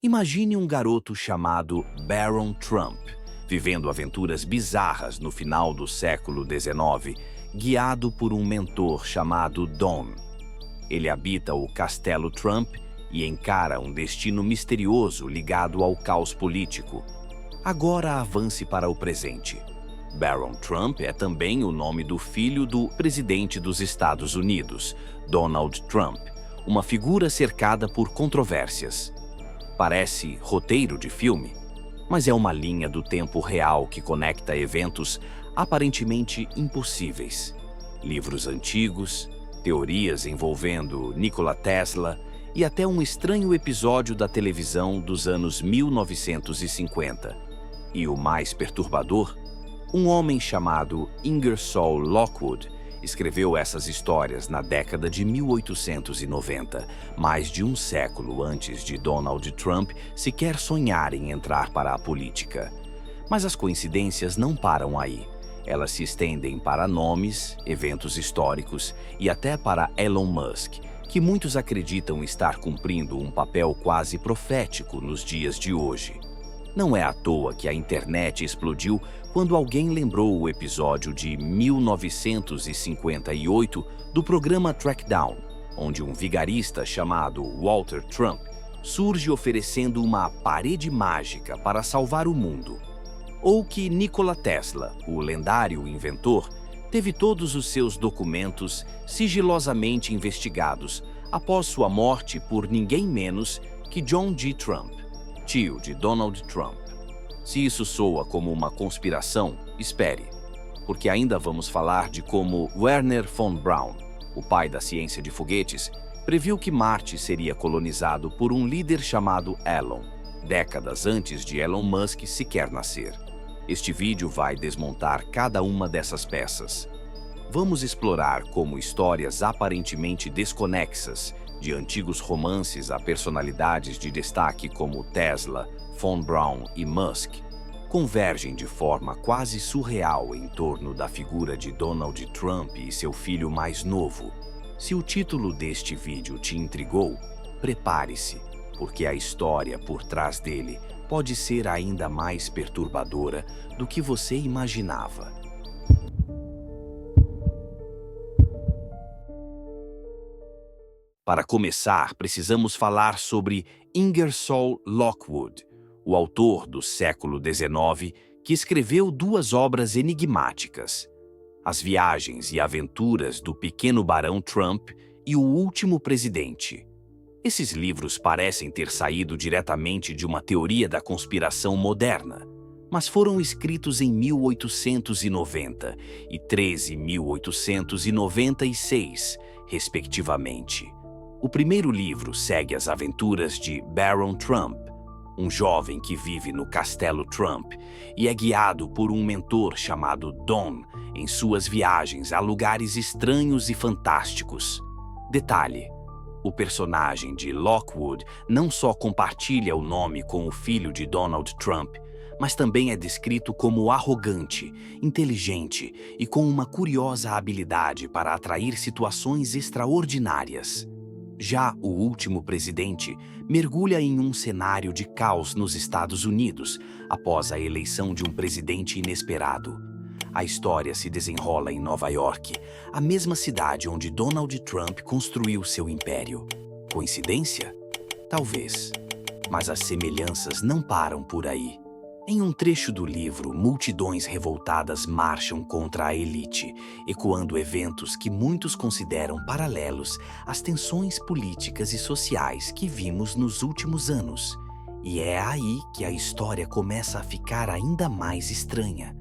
Imagine um garoto chamado Baron Trump, vivendo aventuras bizarras no final do século XIX, guiado por um mentor chamado Don. Ele habita o Castelo Trump e encara um destino misterioso ligado ao caos político. Agora avance para o presente. Baron Trump é também o nome do filho do presidente dos Estados Unidos, Donald Trump, uma figura cercada por controvérsias. Parece roteiro de filme, mas é uma linha do tempo real que conecta eventos aparentemente impossíveis. Livros antigos, teorias envolvendo Nikola Tesla e até um estranho episódio da televisão dos anos 1950. E o mais perturbador, um homem chamado Ingersoll Lockwood escreveu essas histórias na década de 1890, mais de um século antes de Donald Trump sequer sonhar em entrar para a política. Mas as coincidências não param aí. Elas se estendem para nomes, eventos históricos e até para Elon Musk, que muitos acreditam estar cumprindo um papel quase profético nos dias de hoje. Não é à toa que a internet explodiu quando alguém lembrou o episódio de 1958 do programa Trackdown, onde um vigarista chamado Walter Trump surge oferecendo uma parede mágica para salvar o mundo. Ou que Nikola Tesla, o lendário inventor, teve todos os seus documentos sigilosamente investigados após sua morte por ninguém menos que John G. Trump, tio de Donald Trump. Se isso soa como uma conspiração, espere, porque ainda vamos falar de como Wernher von Braun, o pai da ciência de foguetes, previu que Marte seria colonizado por um líder chamado Elon, décadas antes de Elon Musk sequer nascer. Este vídeo vai desmontar cada uma dessas peças. Vamos explorar como histórias aparentemente desconexas, de antigos romances a personalidades de destaque como Tesla, von Braun e Musk, convergem de forma quase surreal em torno da figura de Donald Trump e seu filho mais novo. Se o título deste vídeo te intrigou, prepare-se, porque a história por trás dele pode ser ainda mais perturbadora do que você imaginava. Para começar, precisamos falar sobre Ingersoll Lockwood, o autor do século XIX, que escreveu duas obras enigmáticas: As Viagens e Aventuras do Pequeno Barão Trump e O Último Presidente. Esses livros parecem ter saído diretamente de uma teoria da conspiração moderna, mas foram escritos em 1890 e 1896, respectivamente. O primeiro livro segue as aventuras de Baron Trump, um jovem que vive no Castelo Trump e é guiado por um mentor chamado Don em suas viagens a lugares estranhos e fantásticos. Detalhe: o personagem de Lockwood não só compartilha o nome com o filho de Donald Trump, mas também é descrito como arrogante, inteligente e com uma curiosa habilidade para atrair situações extraordinárias. Já O Último Presidente mergulha em um cenário de caos nos Estados Unidos após a eleição de um presidente inesperado. A história se desenrola em Nova York, a mesma cidade onde Donald Trump construiu seu império. Coincidência? Talvez. Mas as semelhanças não param por aí. Em um trecho do livro, multidões revoltadas marcham contra a elite, ecoando eventos que muitos consideram paralelos às tensões políticas e sociais que vimos nos últimos anos. E é aí que a história começa a ficar ainda mais estranha.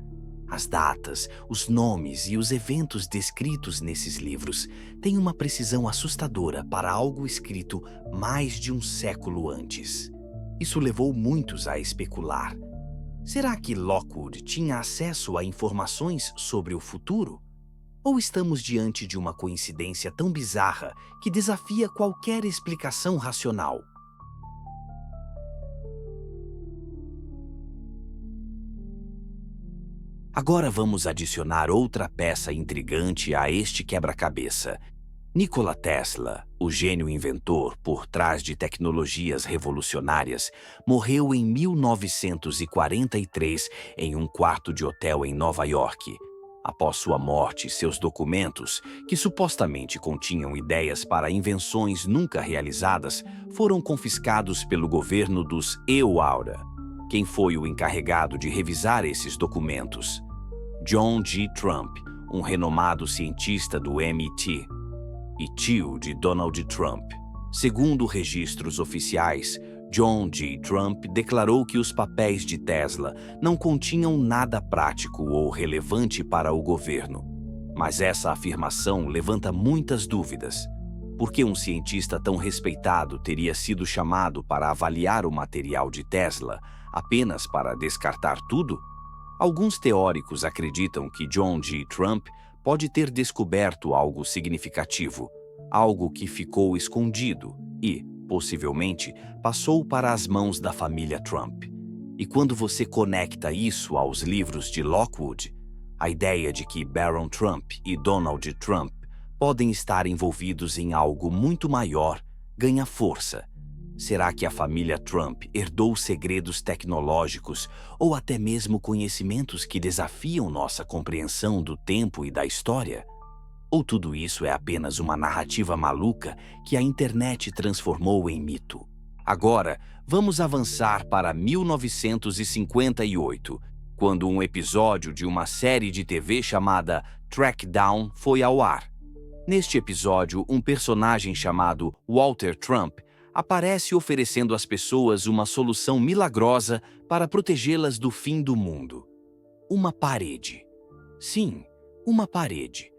As datas, os nomes e os eventos descritos nesses livros têm uma precisão assustadora para algo escrito mais de um século antes. Isso levou muitos a especular. Será que Lockwood tinha acesso a informações sobre o futuro? Ou estamos diante de uma coincidência tão bizarra que desafia qualquer explicação racional? Agora vamos adicionar outra peça intrigante a este quebra-cabeça. Nikola Tesla, o gênio inventor por trás de tecnologias revolucionárias, morreu em 1943 em um quarto de hotel em Nova York. Após sua morte, seus documentos, que supostamente continham ideias para invenções nunca realizadas, foram confiscados pelo governo dos EUAura. Quem foi o encarregado de revisar esses documentos? John G. Trump, um renomado cientista do MIT e tio de Donald Trump. Segundo registros oficiais, John G. Trump declarou que os papéis de Tesla não continham nada prático ou relevante para o governo. Mas essa afirmação levanta muitas dúvidas. Por que um cientista tão respeitado teria sido chamado para avaliar o material de Tesla apenas para descartar tudo? Alguns teóricos acreditam que John G. Trump pode ter descoberto algo significativo, algo que ficou escondido e, possivelmente, passou para as mãos da família Trump. E quando você conecta isso aos livros de Lockwood, a ideia de que Barron Trump e Donald Trump podem estar envolvidos em algo muito maior ganha força. Será que a família Trump herdou segredos tecnológicos ou até mesmo conhecimentos que desafiam nossa compreensão do tempo e da história? Ou tudo isso é apenas uma narrativa maluca que a internet transformou em mito? Agora, vamos avançar para 1958, quando um episódio de uma série de TV chamada Trackdown foi ao ar. Neste episódio, um personagem chamado Walter Trump aparece oferecendo às pessoas uma solução milagrosa para protegê-las do fim do mundo. Uma parede. Sim, uma parede.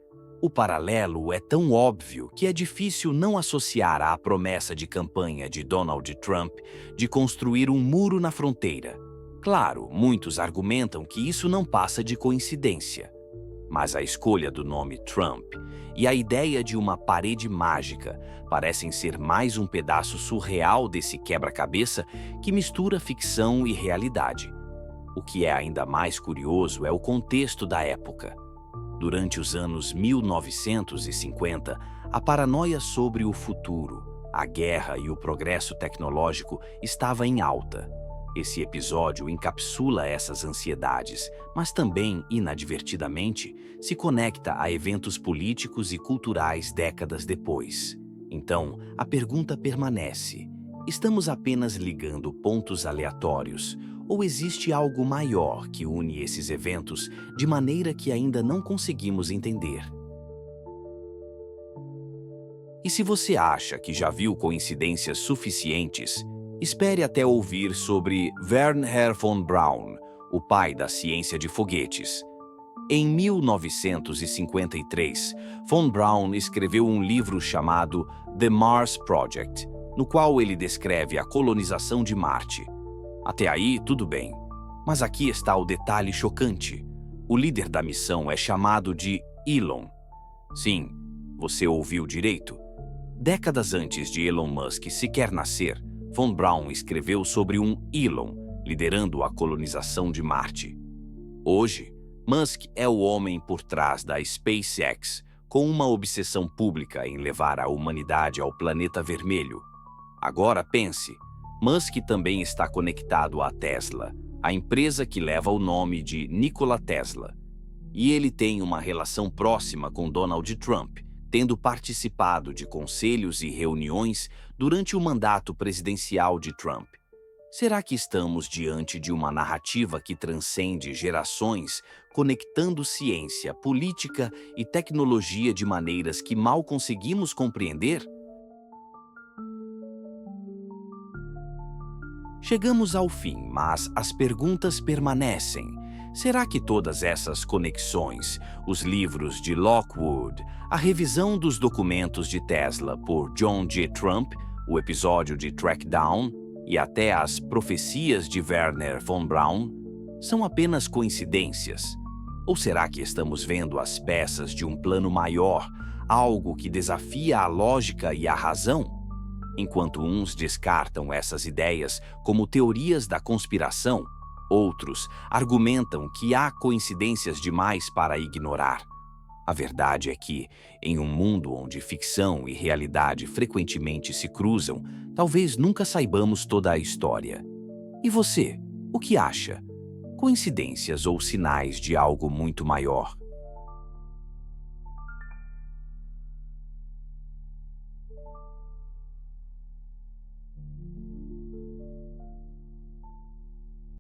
O paralelo é tão óbvio que é difícil não associar à promessa de campanha de Donald Trump de construir um muro na fronteira. Claro, muitos argumentam que isso não passa de coincidência. Mas a escolha do nome Trump e a ideia de uma parede mágica parecem ser mais um pedaço surreal desse quebra-cabeça que mistura ficção e realidade. O que é ainda mais curioso é o contexto da época. Durante os anos 1950, a paranoia sobre o futuro, a guerra e o progresso tecnológico estava em alta. Esse episódio encapsula essas ansiedades, mas também, inadvertidamente, se conecta a eventos políticos e culturais décadas depois. Então, a pergunta permanece: estamos apenas ligando pontos aleatórios, ou existe algo maior que une esses eventos de maneira que ainda não conseguimos entender? E se você acha que já viu coincidências suficientes, espere até ouvir sobre Wernher von Braun, o pai da ciência de foguetes. Em 1953, von Braun escreveu um livro chamado The Mars Project, no qual ele descreve a colonização de Marte. Até aí, tudo bem. Mas aqui está o detalhe chocante. O líder da missão é chamado de Elon. Sim, você ouviu direito. Décadas antes de Elon Musk sequer nascer, von Braun escreveu sobre um Elon liderando a colonização de Marte. Hoje, Musk é o homem por trás da SpaceX, com uma obsessão pública em levar a humanidade ao planeta vermelho. Agora pense, Musk também está conectado à Tesla, a empresa que leva o nome de Nikola Tesla. E ele tem uma relação próxima com Donald Trump, tendo participado de conselhos e reuniões durante o mandato presidencial de Trump. Será que estamos diante de uma narrativa que transcende gerações, conectando ciência, política e tecnologia de maneiras que mal conseguimos compreender? Chegamos ao fim, mas as perguntas permanecem. Será que todas essas conexões, os livros de Lockwood, a revisão dos documentos de Tesla por John G. Trump, o episódio de Trackdown e até as profecias de Wernher von Braun, são apenas coincidências? Ou será que estamos vendo as peças de um plano maior, algo que desafia a lógica e a razão? Enquanto uns descartam essas ideias como teorias da conspiração, outros argumentam que há coincidências demais para ignorar. A verdade é que, em um mundo onde ficção e realidade frequentemente se cruzam, talvez nunca saibamos toda a história. E você, o que acha? Coincidências ou sinais de algo muito maior?